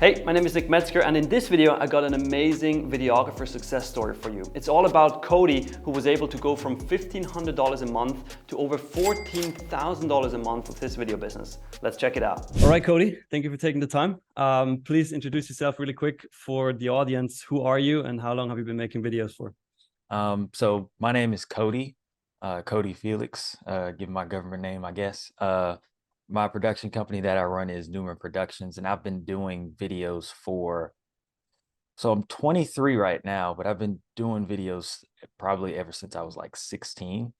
Hey, my name is Nick Metzger, and in this video I got an amazing videographer success story for you. It's all about Kody, who was able to go from $1,500 a month to over $14,000 a month with his video business. Let's check it out. All right, Kody, thank you for taking the time. Please introduce yourself really quick for the audience. Who are you and how long have you been making videos for? So my name is Kody, Kody Felix, give my government name, I guess. My production company that I run is Newman Productions, and I've been doing videos so I'm 23 right now, but I've been doing videos probably ever since I was like 16.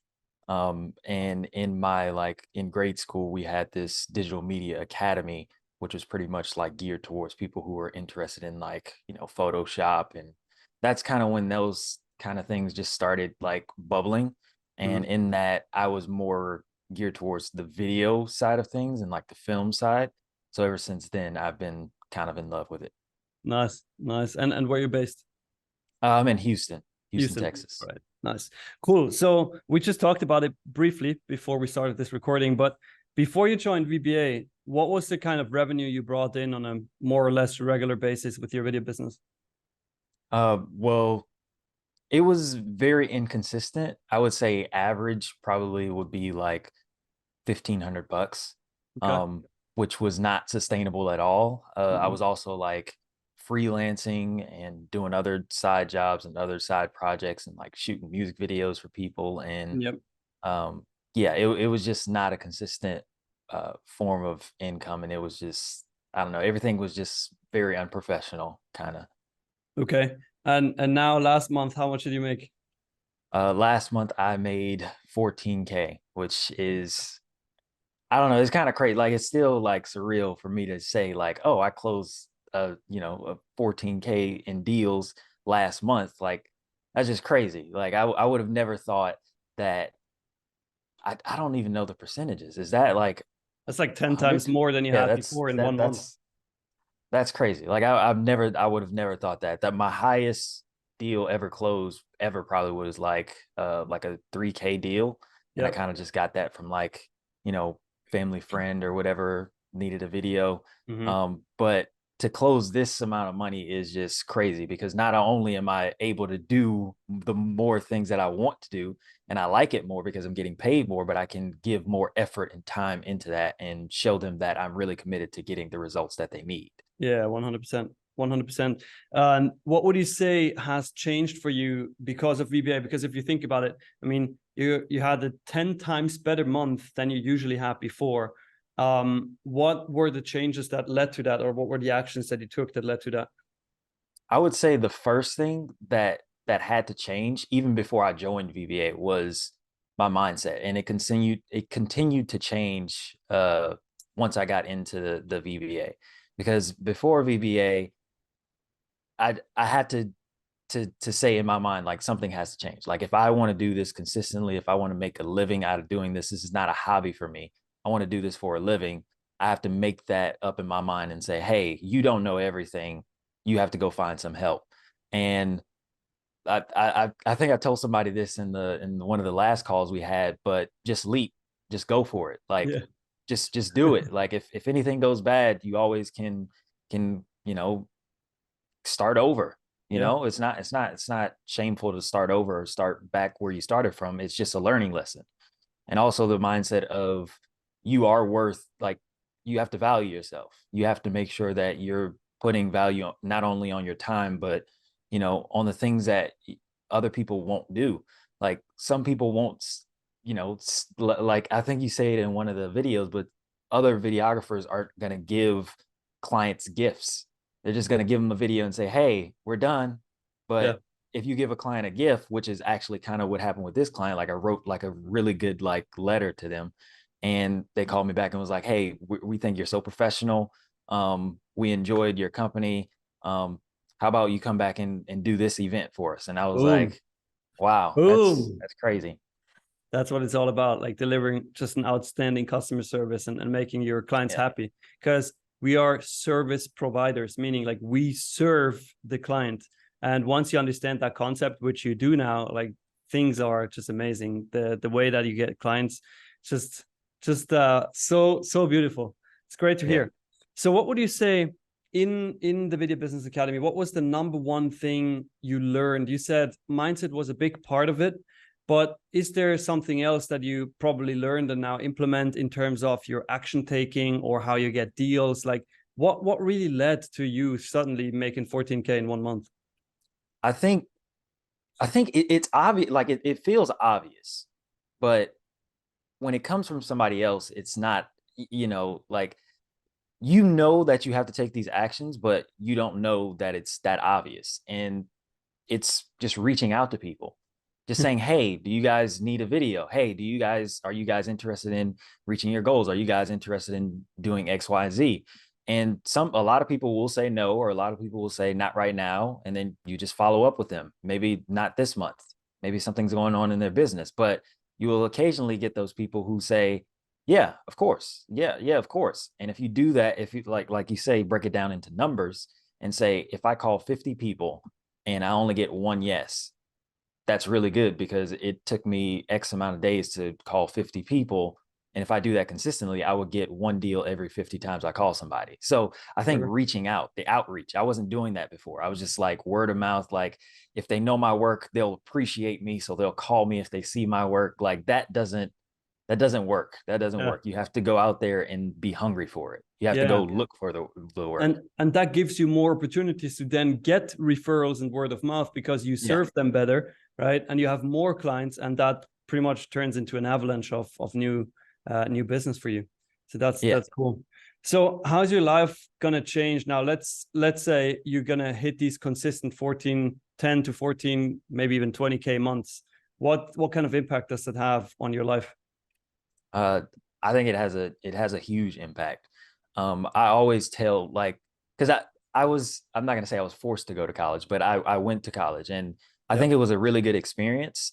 And in grade school, we had this digital media academy, which was pretty much like geared towards people who were interested in Photoshop. And that's kind of when those kind of things just started like bubbling. And in that, I was more geared towards the video side of things and like the film side. So ever since then, I've been kind of in love with it. Nice, nice. And where are you based? I'm in Houston, Houston. Texas. Right. Nice. Cool. So we just talked about it briefly before we started this recording, but before you joined VBA, what was the kind of revenue you brought in on a more or less regular basis with your video business? Well, it was very inconsistent. I would say average probably would be like 1,500 bucks, Okay. which was not sustainable at all. I Mhm. was also like freelancing and doing other side jobs and other side projects and like shooting music videos for people. And Yep. um, yeah, it was just not a consistent form of income. And it was just, I don't know, everything was just very unprofessional, kind of. Okay. And now last month, how much did you make? Last month I made 14K, which is, I don't know, it's kind of crazy. Like it's still like surreal for me to say like, oh, I closed a 14K in deals last month. Like that's just crazy. Like I would have never thought that. I don't even know the percentages. Is that like That's like 10 times 100? more than you Yeah, had that's before in that 1 month. that's crazy. Like I would have never thought that my highest deal ever closed ever probably was like a 3K deal. And I Yep. kind of just got that from you know, family friend or whatever needed a video. Hmm. But to close this amount of money is just crazy because not only am I able to do the more things that I want to do, and I like it more because I'm getting paid more, but I can give more effort and time into that and show them that I'm really committed to getting the results that they need. Yeah, 100%. 100%. And what would you say has changed for you because of VBA? Because if you think about it, I mean, you had a 10 times better month than you usually had before. What were the changes that led to that, or what were the actions that you took that led to that? I would say the first thing that had to change even before I joined VBA was my mindset, and it continued to change once I got into the VBA, because before VBA I had to say in my mind like something has to change. Like if I want to do this consistently, if I want to make a living out of doing this is not a hobby for me. I want to do this for a living. I have to make that up in my mind and say, hey, you don't know everything. You have to go find some help. And I think I told somebody this in one of the last calls we had, but just leap, just go for it. Like Yeah. just do it. Like if anything goes bad, you always can start over. Yeah. It's not shameful to start over or start back where you started from. It's just a learning lesson. And also the mindset of you are worth, like, you have to value yourself. You have to make sure that you're putting value not only on your time, but on the things that other people won't do. Like some people won't, like I think you say it in one of the videos, but other videographers aren't going to give clients gifts. They're just going to give them a video and say, hey, we're done. Yeah. But if you give a client a gift, which is actually kind of what happened with this client, like I wrote like a really good like letter to them, and they called me back and was like, hey, we think you're so professional. We enjoyed your company. How about you come back and do this event for us? And I was Boom. like, wow, that's Boom. that's crazy. That's what it's all about, like delivering just an outstanding customer service and making your clients Yeah. happy, because we are service providers, meaning like we serve the client. And once you understand that concept, which you do now, like things are just amazing. The way that you get clients, just so beautiful. It's great to Yeah. hear. So what would you say in the Video Business Academy, what was the number one thing you learned? You said mindset was a big part of it, but is there something else that you probably learned and now implement in terms of your action taking or how you get deals? Like what really led to you suddenly making 14K in 1 month? I think it's obvious, like it feels obvious, but when it comes from somebody else, it's not, like, that you have to take these actions, but you don't know that it's that obvious. And it's just reaching out to people, just saying, hey, do you guys need a video? Hey, are you guys interested in reaching your goals? Are you guys interested in doing X, Y, Z? And a lot of people will say no, or a lot of people will say not right now. And then you just follow up with them. Maybe not this month, maybe something's going on in their business, but you will occasionally get those people who say, yeah, of course. Yeah, of course. And if you do that, if you like you say, break it down into numbers and say, if I call 50 people and I only get one yes, that's really good, because it took me X amount of days to call 50 people. And if I do that consistently, I would get one deal every 50 times I call somebody. So I think Sure. reaching out, the outreach, I wasn't doing that before. I was just like word of mouth. Like, if they know my work, they'll appreciate me. So they'll call me if they see my work. Like, that doesn't work. That doesn't Yeah. work. You have to go out there and be hungry for it. You have to Yeah. go look for the work. And that gives you more opportunities to then get referrals and word of mouth because you Yeah. serve them better, right? And you have more clients, and that pretty much turns into an avalanche of new business for you. So Yeah. that's cool. So how's your life gonna change now? Let's say you're gonna hit these consistent 10 to 14, maybe even 20K months. What kind of impact does that have on your life? Uh, I think it has a huge impact. I always tell, like, because I'm not gonna say I was forced to go to college, but I went to college, and I Yep. think it was a really good experience,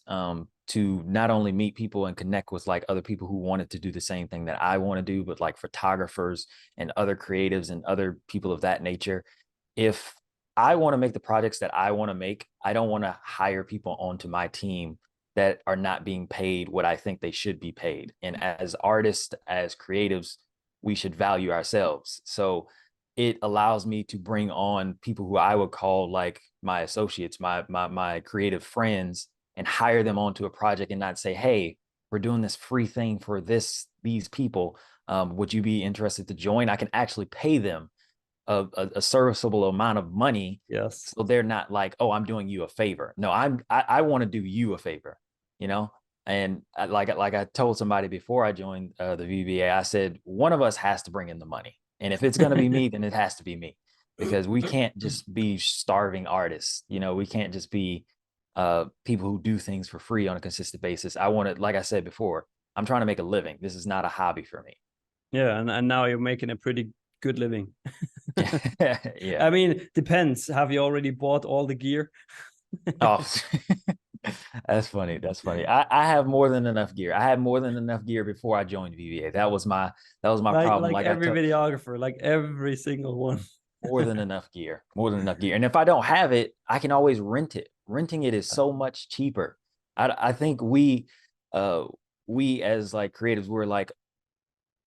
to not only meet people and connect with like other people who wanted to do the same thing that I want to do, but like photographers and other creatives and other people of that nature. If I want to make the projects that I want to make, I don't want to hire people onto my team that are not being paid what I think they should be paid. And as artists, as creatives, we should value ourselves. So it allows me to bring on people who I would call like my associates, my creative friends, and hire them onto a project and not say, hey, we're doing this free thing for these people. Would you be interested to join? I can actually pay them a serviceable amount of money, Yes. so they're not like, oh, I'm doing you a favor. No, I want to do you a favor, you know. And like I told somebody before I joined the VBA, I said one of us has to bring in the money, and if it's going to be me, then it has to be me, because we can't just be starving artists. We can't just be people who do things for free on a consistent basis. I want to, like I said before, I'm trying to make a living. This is not a hobby for me. Yeah, and now you're making a pretty good living. Yeah. I mean, depends. Have you already bought all the gear? Oh, that's funny. That's funny. I have more than enough gear. I had more than enough gear before I joined VBA. That was my problem. Like Like I every took videographer, like every single one. more than enough gear, more than enough gear. And if I don't have it, I can always rent it. Renting it is so much cheaper. I think we as like creatives, we're like,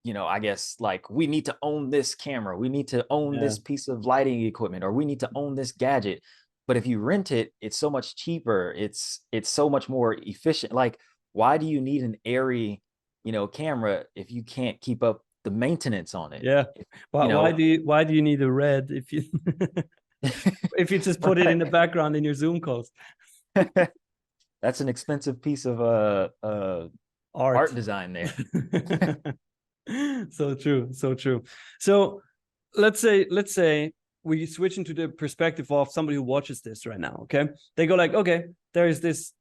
I guess like we need to own this camera, we need to own Yeah. this piece of lighting equipment, or we need to own this gadget. But if you rent it, it's so much cheaper. It's so much more efficient. Like, why do you need an airy, camera if you can't keep up the maintenance on it? Yeah. You But know, why do you need a red if you if you just put it in right? the background in your Zoom calls? That's an expensive piece of Art. art design there. So true, so true. So let's say we switch into the perspective of somebody who watches this right now. Okay, they go like, okay, there is this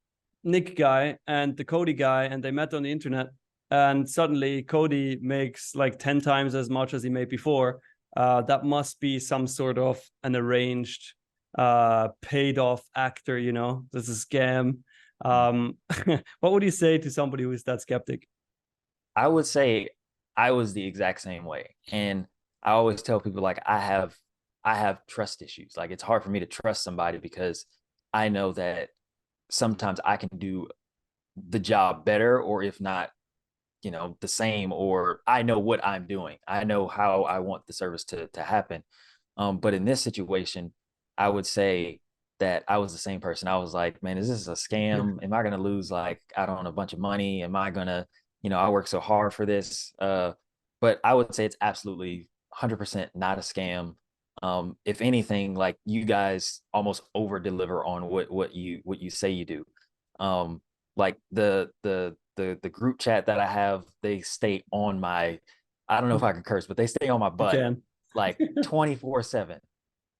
Nick guy and the Kody guy, and they met on the internet, and suddenly Kody makes like 10 times as much as he made before. That must be some sort of an arranged, paid off actor. This is a scam. um what would you say to somebody who is that skeptic? I would say I was the exact same way. And I always tell people, like, I have trust issues. Like, it's hard for me to trust somebody because I know that sometimes I can do the job better, or if not, the same, or I know what I'm doing. I know how I want the service to happen. But in this situation, I would say that I was the same person. I was like, man, is this a scam? Am I going to lose like, I don't know, a bunch of money? Am I going to, I work so hard for this. But I would say it's absolutely 100% not a scam. If anything, like you guys almost over deliver on what you say you do. Like the group chat that I have, they stay on my, I don't know if I can curse, but they stay on my You butt can. like 24/7.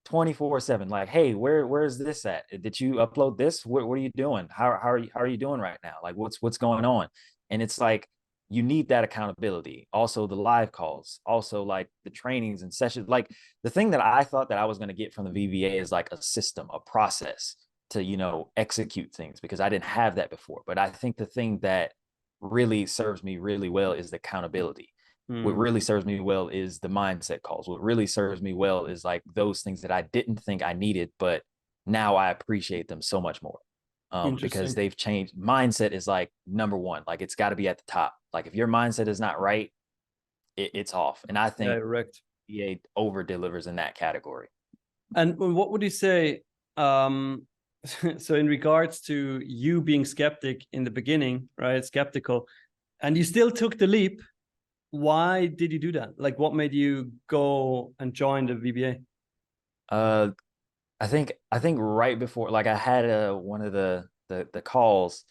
24/7. Like, hey, where's this at? Did you upload this? What are you doing? How are you doing right now? Like what's going on? And it's like you need that accountability. Also the live calls, also like the trainings and sessions. Like the thing that I thought that I was going to get from the VBA is like a system, a process to, execute things, because I didn't have that before. But I think the thing that really serves me really well is the accountability. What Hmm. really serves me well is the mindset calls. What really serves me well is like those things that I didn't think I needed, but now I appreciate them so much more. Because Interesting. they've changed. Mindset is like number one. Like it's got to be at the top. Like if your mindset is not right, it's off. And I Yeah, think correct. EA over delivers in that category. And what would you say? Um, so in regards to you being skeptic in the beginning, right? Skeptical, and you still took the leap. Why did you do that? Like, what made you go and join the VBA? Uh, I think right before, like I had one of the calls,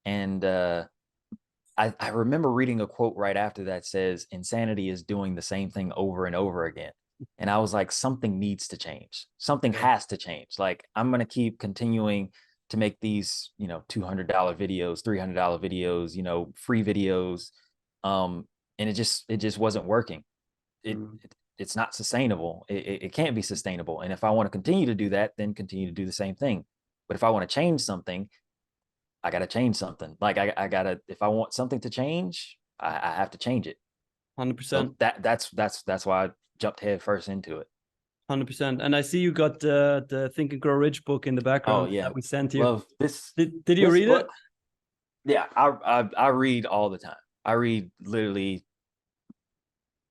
and I remember reading a quote right after that says, insanity is doing the same thing over and over again. And I was like, something needs to change. Something Yeah. has to change. Like, I'm going to keep continuing to make these, $200 videos, $300 videos, free videos. And it just wasn't working. Mm. It's not sustainable. It can't be sustainable. And if I want to continue to do that, then continue to do the same thing. But if I want to change something, I got to change something. Like I gotta, if I want something to change, I have to change it. So 100%. that's why I jumped head first into it. 100%. And I see you got the Think and Grow Rich book in the Oh background yeah, that we sent you. love this. Did you This read it? book, yeah, I read all the time. I read literally.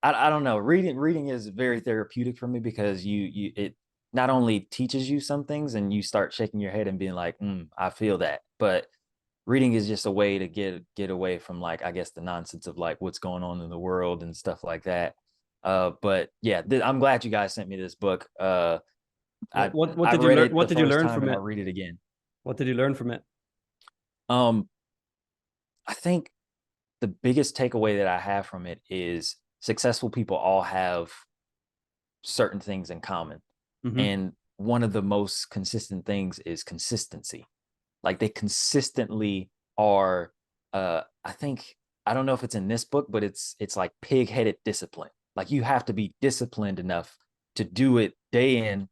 I don't know. Reading is very therapeutic for me, because it not only teaches you some things and you start shaking your head and being like, I feel that, but reading is just a way to get away from, like, I guess, the nonsense of like what's going on in the world and stuff like that. But yeah, I'm glad you guys sent me this book. I What I did you read learn? it What the did you first learn time from and I'll it? read it again. What did you learn from it? Um, I think the biggest takeaway that I have from it is successful people all have certain things in common. Hmm. And one of the most consistent things is consistency. Like they consistently are, I think, I don't know if it's in this book, but it's like pig-headed discipline. Like you have to be disciplined enough to do it day in,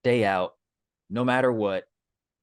day out, no matter what.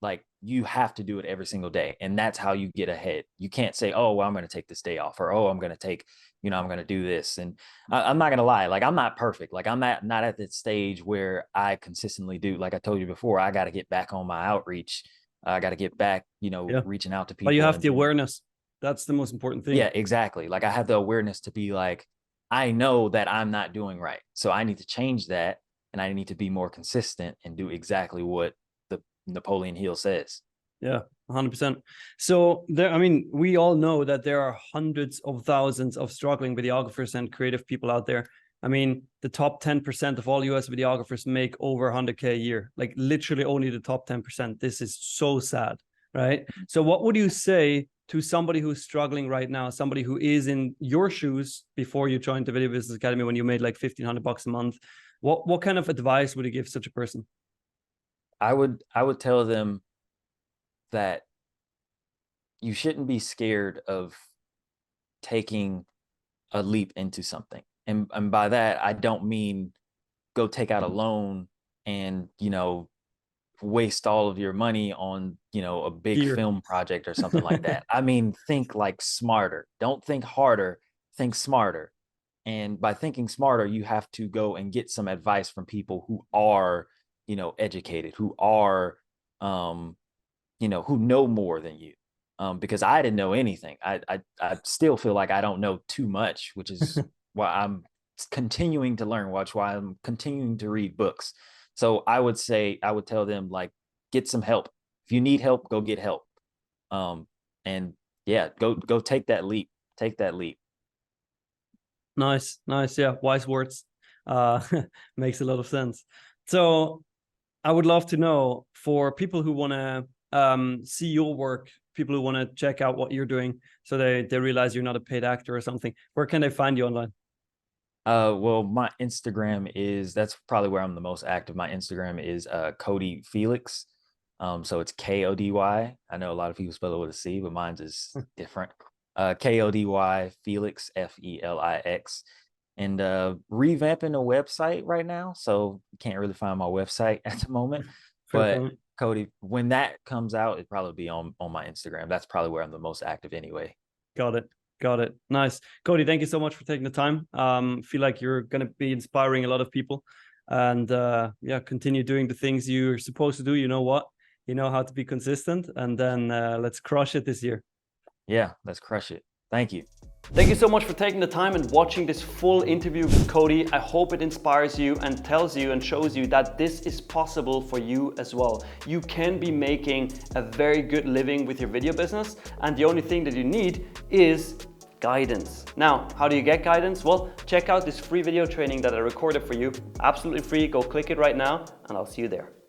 Like you have to do it every single day, and that's how you get ahead. You can't say, oh well, I'm going to take this day off, or oh, I'm going to take, I'm going to do this. And I'm not going to lie, like I'm not perfect. Like I'm not at that stage where I consistently do, like I told you before, I got to get back on my outreach. I got to get back, Yeah. reaching out to But you people have and the doing. awareness. That's the most important thing. Yeah, exactly. Like I have the awareness to be like, I know that I'm not doing right, so I need to change that, and I need to be more consistent and do exactly what the Napoleon Hill says. Yeah, 100%. So there, I mean, we all know that there are hundreds of thousands of struggling videographers and creative people out there. I mean, the top 10% of all US videographers make over 100K a year, like literally only the top 10%. This is so sad, right? So what would you say to somebody who's struggling right now, somebody who is in your shoes before you joined the Video Business Academy when you made like $1,500 a month? What kind of advice would you give such a person? I would tell them that you shouldn't be scared of taking a leap into something. And by that, I don't mean go take out a loan and, waste all of your money on, a big Gear. film project or something like that. I mean, think like smarter. Don't think harder, think smarter. And by thinking smarter, you have to go and get some advice from people who are, educated, who are, um, who know more than you. Because I didn't know anything. I still feel like I don't know too much, which is why continuing to learn, which why I'm continuing to read books. So I would say, I would tell them, like, get some help. If you need help, go get help. Um, and yeah, go take that leap. Take that leap. Nice, nice. Yeah, wise words. Uh, makes a lot of sense. So I would love to know, for people who want to see your work, people who want to check out what you're doing, so they realize you're not a paid actor or something, where can they find you online? Well, my Instagram is, that's probably where I'm the most active. My Instagram is Kody Felix. So it's Kody. I know a lot of people spell it with a C, but mine's is different. Kody Felix, Felix, and revamping the website right now. So you can't really find my website at the moment. Fair But point. Kody, when that comes out, it'd probably be on my Instagram. That's probably where I'm the most active anyway. Got it. Got it. Nice. Kody, thank you so much for taking the time. Feel like you're going to be inspiring a lot of people. And yeah, continue doing the things you're supposed to do. You know what? You know how to be consistent. And then let's crush it this year. Yeah, let's crush it. Thank you. Thank you so much for taking the time and watching this full interview with Kody. I hope it inspires you and tells you and shows you that this is possible for you as well. You can be making a very good living with your video business, and the only thing that you need is guidance. Now, how do you get guidance? Well, check out this free video training that I recorded for you. Absolutely free. Go click it right now, and I'll see you there.